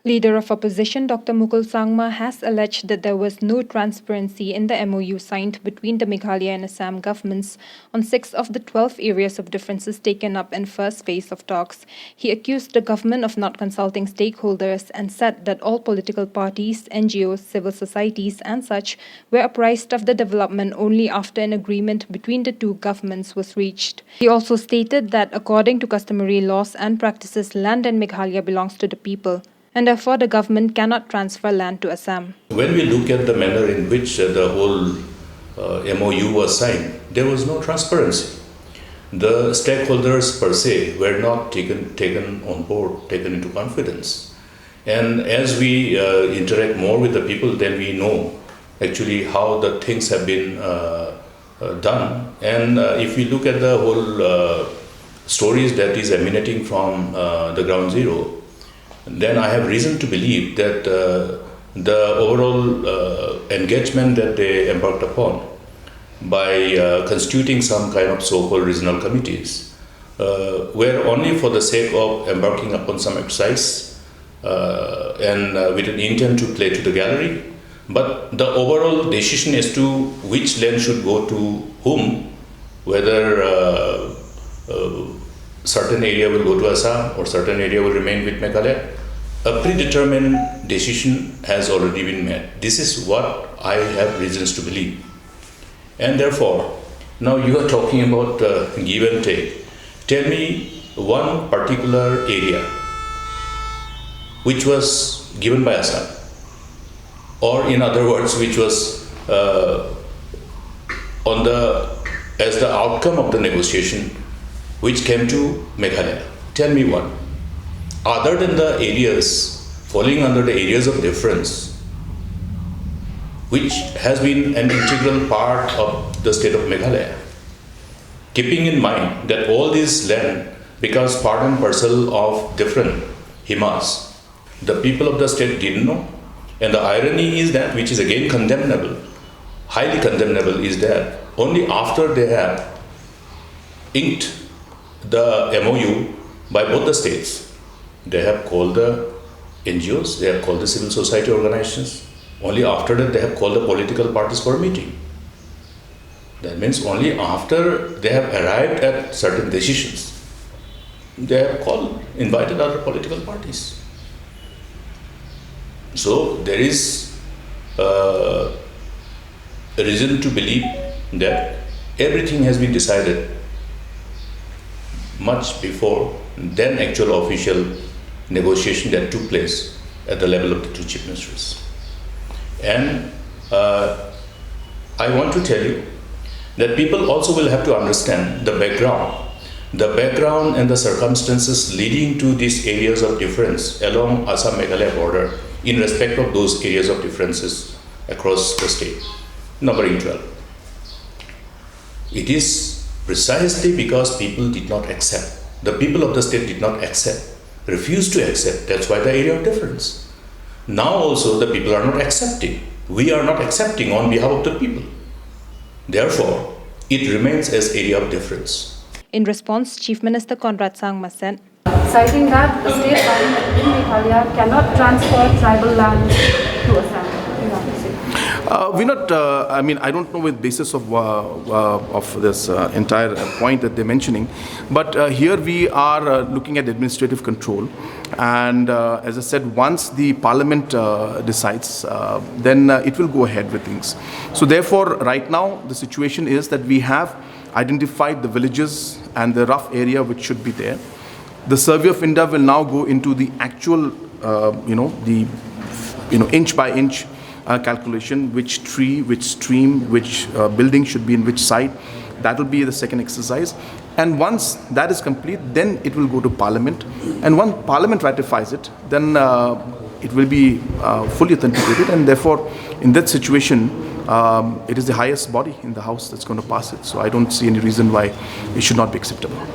Leader of Opposition Dr. Mukul Sangma has alleged that there was no transparency in the MoU signed between the Meghalaya and Assam governments on 6 of the 12 areas of differences taken up in first phase of talks. He accused the government of not consulting stakeholders and said that all political parties, NGOs, civil societies and such were apprised of the development only after an agreement between the two governments was reached. He also stated that according to customary laws and practices, land in Meghalaya belongs to the people, and therefore the government cannot transfer land to Assam. When we look at the manner in which the whole MoU was signed, there was no transparency. The stakeholders per se were not taken on board, taken into confidence. And as we interact more with the people, then we know actually how the things have been done. And if we look at the whole stories that is emanating from the ground zero, then I have reason to believe that the overall engagement that they embarked upon by constituting some kind of so-called regional committees were only for the sake of embarking upon some exercise and with an intent to play to the gallery. But the overall decision as to which land should go to whom, whether certain area will go to Assam or certain area will remain with Meghalaya, a predetermined decision has already been made. This is what I have reasons to believe. And therefore, now you are talking about give and take. Tell me one particular area which was given by Assam, or in other words, which was as the outcome of the negotiation which came to Meghalaya. Tell me one. Other than the areas falling under the areas of difference, which has been an integral part of the state of Meghalaya, keeping in mind that all this land becomes part and parcel of different himas, the people of the state didn't know. And the irony is that, which is again condemnable, highly condemnable, is that only after they have inked the MoU by both the states, they have called the NGOs, they have called the civil society organizations. Only after that they have called the political parties for a meeting. That means only after they have arrived at certain decisions, they have invited other political parties. So there is a reason to believe that everything has been decided much before then actual official negotiation that took place at the level of the two chief ministers. And I want to tell you that people also will have to understand the background and the circumstances leading to these areas of difference along Assam-Meghalaya border in respect of those areas of differences across the state. Numbering 12. It is precisely because people did not accept, the people of the state did not accept, refused to accept. That's why the area of difference. Now also the people are not accepting. We are not accepting on behalf of the people. Therefore, it remains as area of difference. In response, Chief Minister Conrad Sangma said, citing that the state government in Meghalaya cannot transfer tribal land to Assam. I don't know with basis of this entire point that they're mentioning, but here we are looking at administrative control, and as I said, once the parliament decides, then it will go ahead with things. So therefore, right now, the situation is that we have identified the villages and the rough area which should be there. The survey of India will now go into the actual, inch by inch calculation, which tree, which stream, which building should be in which site. That will be the second exercise. And once that is complete, then it will go to Parliament. And once Parliament ratifies it, then it will be fully authenticated. And therefore, in that situation, it is the highest body in the House that's going to pass it. So I don't see any reason why it should not be acceptable.